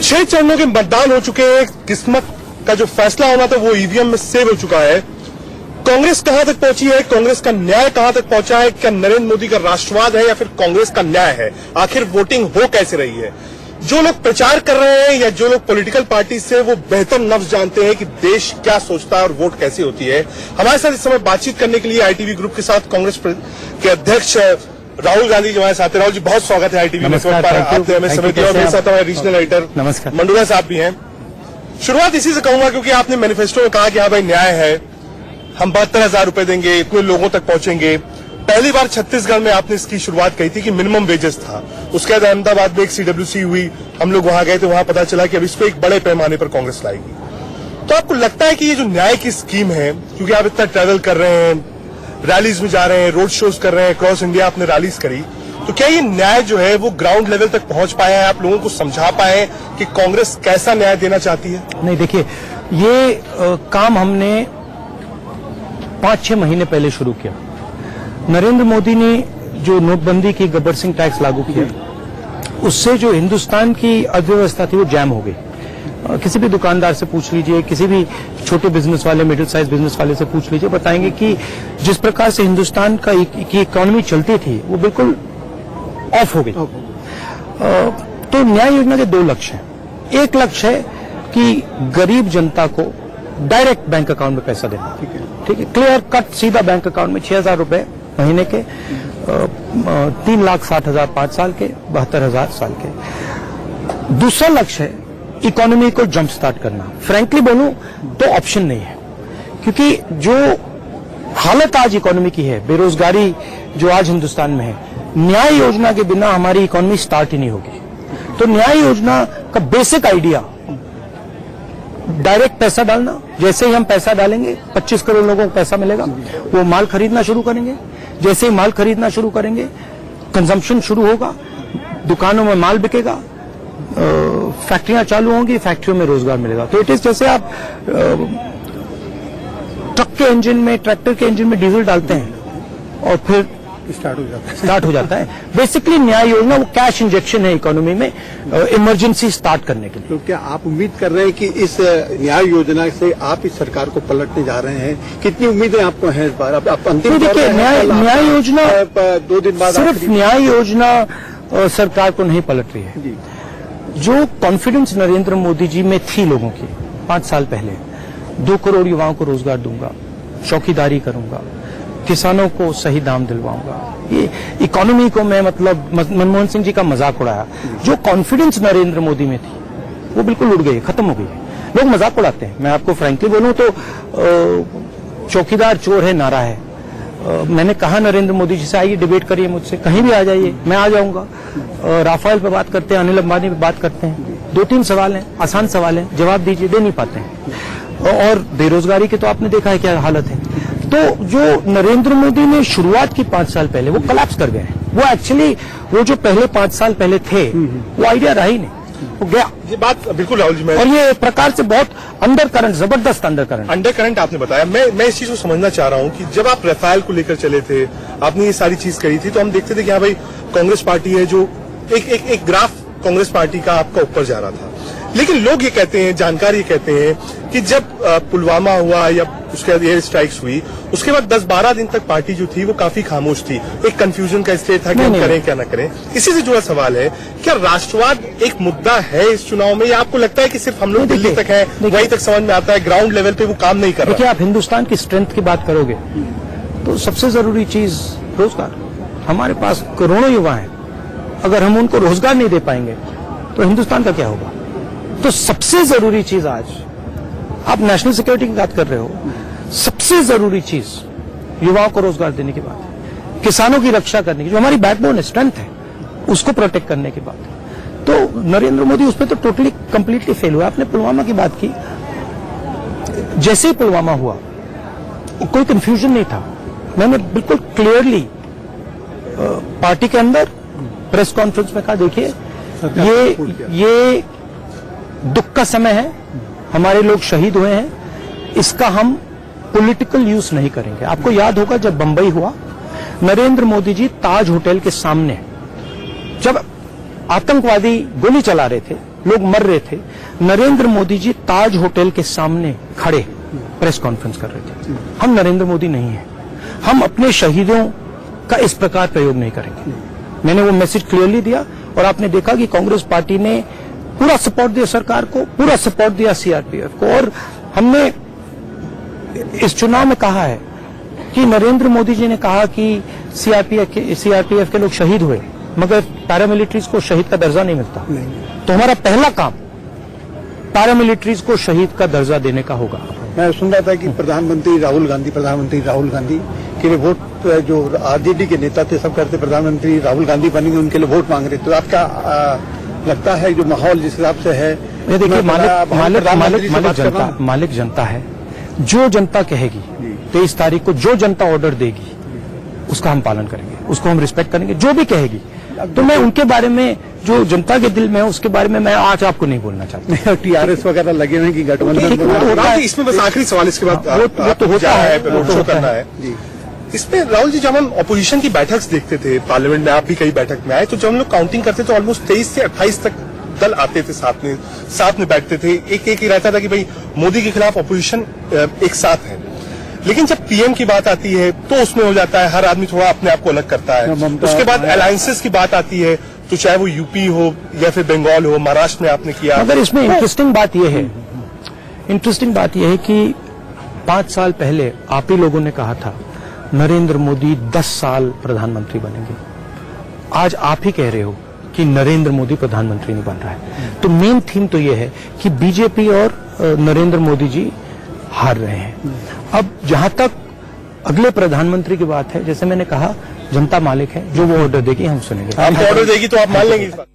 6 चरणों के मतदान हो चुके हैं। किस्मत का जो फैसला होना था वो ईवीएम में सेव हो चुका है। कांग्रेस कहां तक पहुंची है, कांग्रेस का न्याय कहां तक पहुंचा है, क्या नरेंद्र मोदी का राष्ट्रवाद है या फिर कांग्रेस का न्याय है, आखिर वोटिंग हो कैसे रही है। जो लोग प्रचार कर रहे हैं या जो लोग पॉलिटिकल पार्टी से, वो बेहतर नफ्स जानते हैं कि देश क्या सोचता है और वोट कैसी होती है। हमारे साथ इस समय बातचीत करने के लिए आईटीवी ग्रुप के साथ कांग्रेस के अध्यक्ष राहुल गांधी जी हमारे साथ हैं। राहुल जी, बहुत स्वागत है आईटीवी में, आपने हमें समय दिया। और मेरे साथ हमारे रीजनल एडिटर मंडुला साहब भी हैं। शुरुआत इसी से कहूंगा क्योंकि आपने मैनिफेस्टो में कहा कि हाँ भाई न्याय है, हम 72,000 रुपए देंगे, इतने लोगों तक पहुंचेंगे। पहली बार छत्तीसगढ़ में आपने इसकी शुरुआत कही थी कि मिनिमम वेजेस था। उसके बाद अहमदाबाद में एक सीडब्ल्यूसी हुई, हम लोग वहां गए थे, वहां पता चला कि अब इसको एक बड़े पैमाने पर कांग्रेस लाएगी। तो आपको लगता है कि ये जो न्याय की स्कीम है, क्योंकि आप इतना ट्रैवल कर रहे हैं, रैलीज में जा रहे हैं, रोड शोज कर रहे हैं, क्रॉस इंडिया आपने रैलीज करी, तो क्या ये न्याय जो है वो ग्राउंड लेवल तक पहुंच पाया है, आप लोगों को समझा पाए कि कांग्रेस कैसा न्याय देना चाहती है? नहीं, देखिए, ये काम हमने 5-6 महीने पहले शुरू किया। नरेंद्र मोदी ने जो नोटबंदी की, गब्बर सिंह टैक्स लागू किया, उससे जो हिंदुस्तान की अर्थव्यवस्था थी वो जैम हो गई। किसी भी दुकानदार से पूछ लीजिए, किसी भी छोटे बिजनेस वाले, मिडिल साइज बिजनेस वाले से पूछ लीजिए, बताएंगे कि जिस प्रकार से हिंदुस्तान की इकोनॉमी चलती थी वो बिल्कुल ऑफ हो गई। तो न्याय योजना के 2 लक्ष्य हैं। एक लक्ष्य है कि गरीब जनता को डायरेक्ट बैंक अकाउंट में पैसा देना, ठीक है, क्लियर कट सीधा बैंक अकाउंट में 6,000 रुपए महीने के, 3,60,000 5 साल के, 72,000 साल के। दूसरा लक्ष्य है इकोनॉमी को जंप स्टार्ट करना। फ्रैंकली बोलूं तो ऑप्शन नहीं है, क्योंकि जो हालत आज इकोनॉमी की है, बेरोजगारी जो आज हिंदुस्तान में है, न्याय योजना के बिना हमारी इकोनॉमी स्टार्ट ही नहीं होगी। तो न्याय योजना का बेसिक आइडिया डायरेक्ट पैसा डालना। जैसे ही हम पैसा डालेंगे 25 करोड़ लोगों को पैसा मिलेगा, वो माल खरीदना शुरू करेंगे। जैसे ही माल खरीदना शुरू करेंगे, कंजम्पशन शुरू होगा, दुकानों में माल बिकेगा, फैक्ट्रियां चालू होंगी, फैक्ट्रियों में रोजगार मिलेगा। तो इट इज जैसे आप ट्रक के इंजन में, ट्रैक्टर के इंजन में डीजल डालते हैं और फिर स्टार्ट हो जाता है। बेसिकली न्याय योजना वो कैश इंजेक्शन है इकोनॉमी में, इमरजेंसी स्टार्ट करने के लिए। तो क्या आप उम्मीद कर रहे हैं कि इस न्याय योजना से आप इस सरकार को पलटने जा रहे हैं? कितनी उम्मीदें आपको हैं इस बार? आप अंतिम देखिए, न्याय योजना 2 दिन बाद सिर्फ न्याय योजना सरकार को नहीं पलट रही है। जो कॉन्फिडेंस नरेंद्र मोदी जी में थी लोगों की 5 साल पहले, 2 करोड़ युवाओं को रोजगार दूंगा, चौकीदारी करूंगा, किसानों को सही दाम दिलवाऊंगा, ये इकोनॉमी को मैं, मतलब मनमोहन सिंह जी का मजाक उड़ाया। जो कॉन्फिडेंस नरेंद्र मोदी में थी वो बिल्कुल उड़ गई, खत्म हो गई है। लोग मजाक उड़ाते हैं। मैं आपको फ्रैंकली बोलूं तो चौकीदार चोर है नारा है। मैंने कहा नरेंद्र मोदी जी से, आइए डिबेट करिए मुझसे, कहीं भी आ जाइए, मैं आ जाऊंगा। राफेल पे बात करते हैं, अनिल अंबानी पे बात करते हैं, 2-3 सवाल हैं, आसान सवाल हैं, जवाब दीजिए, दे नहीं पाते हैं। और बेरोजगारी की तो आपने देखा है क्या हालत है। तो जो नरेंद्र मोदी ने शुरुआत की 5 साल पहले, वो कोलैप्स कर गए। वो एक्चुअली वो जो पहले 5 साल पहले थे वो आइडिया रहा ही नहीं, वो गया। ये बात बिल्कुल राहुल जी, और ये एक प्रकार से बहुत अंडर करंट, जबरदस्त अंडर करंट आपने बताया। मैं इस चीज को समझना चाह रहा हूं कि जब आप रफाल को लेकर चले थे, आपने ये सारी चीज करी थी, तो हम देखते थे कि हाँ भाई कांग्रेस पार्टी है, जो एक ग्राफ कांग्रेस पार्टी का आपका ऊपर जा रहा था। लेकिन लोग ये कहते हैं, जानकार ये कहते हैं कि जब पुलवामा हुआ या उसके बाद एयर स्ट्राइक्स हुई, उसके बाद 10-12 दिन तक पार्टी जो थी वो काफी खामोश थी। एक कंफ्यूजन का स्टेट था कि हम करें क्या ना करें। इसी से जुड़ा सवाल है, क्या राष्ट्रवाद एक मुद्दा है इस चुनाव में, या आपको लगता है कि सिर्फ हम लोग दिल्ली तक है, वहीं तक समझ में आता है, ग्राउंड लेवल पे वो काम नहीं कर रहा? देखिए, आप हिंदुस्तान की स्ट्रेंथ की बात करोगे तो सबसे जरूरी चीज रोजगार। हमारे पास करोड़ों युवा हैं, अगर हम उनको रोजगार नहीं दे पाएंगे तो हिंदुस्तान का क्या होगा? तो सबसे जरूरी चीज आज, आप नेशनल सिक्योरिटी की बात कर रहे हो, सबसे जरूरी चीज युवाओं को रोजगार देने की बात है, किसानों की रक्षा करने की, जो हमारी बैकबोन है, स्ट्रेंथ है, उसको प्रोटेक्ट करने की बात है। तो नरेंद्र मोदी उस पर तो टोटली कंप्लीटली फेल हुआ। आपने पुलवामा की बात की, जैसे ही पुलवामा हुआ कोई कंफ्यूजन नहीं था। मैंने बिल्कुल क्लियरली पार्टी के अंदर प्रेस कॉन्फ्रेंस में कहा, देखिए ये दुख का समय है, हमारे लोग शहीद हुए हैं, इसका हम पॉलिटिकल यूज नहीं करेंगे। आपको याद होगा जब बंबई हुआ, नरेंद्र मोदी जी ताज होटल के सामने जब आतंकवादी गोली चला रहे थे, लोग मर रहे थे, नरेंद्र मोदी जी ताज होटल के सामने खड़े प्रेस कॉन्फ्रेंस कर रहे थे। हम नरेंद्र मोदी नहीं हैं, हम अपने शहीदों का इस प्रकार प्रयोग नहीं करेंगे। मैंने वो मैसेज क्लियरली दिया और आपने देखा कि कांग्रेस पार्टी ने पूरा सपोर्ट दिया सरकार को, पूरा सपोर्ट दिया सीआरपीएफ को। और हमने इस चुनाव में कहा है कि नरेंद्र मोदी जी ने कहा कि सीआरपीएफ के लोग शहीद हुए, मगर पैरामिलिट्रीज को शहीद का दर्जा नहीं मिलता। तो हमारा पहला काम पैरामिलिट्रीज को शहीद का दर्जा देने का होगा। मैं सुन रहा था कि प्रधानमंत्री राहुल गांधी के लिए वोट, जो आरजेडी के नेता थे सब करते प्रधानमंत्री राहुल गांधी बनेंगे, उनके लिए वोट मांग रहे। तो आपका लगता है जो माहौल जिस हिसाब से है, ये देखिए मालिक जनता है, जो जनता कहेगी 23 तारीख को, जो जनता ऑर्डर देगी उसका हम पालन करेंगे, उसको हम रिस्पेक्ट करेंगे, जो भी कहेगी। तो मैं उनके बारे में, जो जनता के दिल में है उसके बारे में मैं आज आपको नहीं बोलना चाहता। टीआरएस वगैरह लगे हुए कि गठबंधन, इसमें बस आखिरी सवाल इसके बाद वो तो होता है, रोड शो करना है। इसमें राहुल जी, जब हम ऑपोजिशन की बैठक देखते थे पार्लियामेंट में, आप भी कई बैठक में आए, तो जब हम लोग काउंटिंग करते तो ऑलमोस्ट 23 से 28 तक दल आते थे, साथ में बैठते थे। एक ही रहता था कि भाई मोदी के खिलाफ ऑपोजिशन एक साथ है। लेकिन जब पीएम की बात आती है तो उसमें हो जाता है हर आदमी थोड़ा अपने आप को अलग करता है। उसके बाद अलायंसेस की बात आती है, तो चाहे वो यूपी हो या फिर बंगाल हो, महाराष्ट्र में आपने किया। मगर इसमें इंटरेस्टिंग बात यह है कि 5 साल पहले आप ही लोगों ने कहा था नरेंद्र मोदी 10 साल प्रधानमंत्री बनेंगे। आज आप ही कह रहे हो कि नरेंद्र मोदी प्रधानमंत्री नहीं बन रहा है। तो मेन थीम तो यह है कि बीजेपी और नरेंद्र मोदी जी हार रहे हैं। अब जहां तक अगले प्रधानमंत्री की बात है, जैसे मैंने कहा, जनता मालिक है, जो वो ऑर्डर देगी हम सुनेंगे। आप ऑर्डर देगी तो आप मान लेंगे इस बात?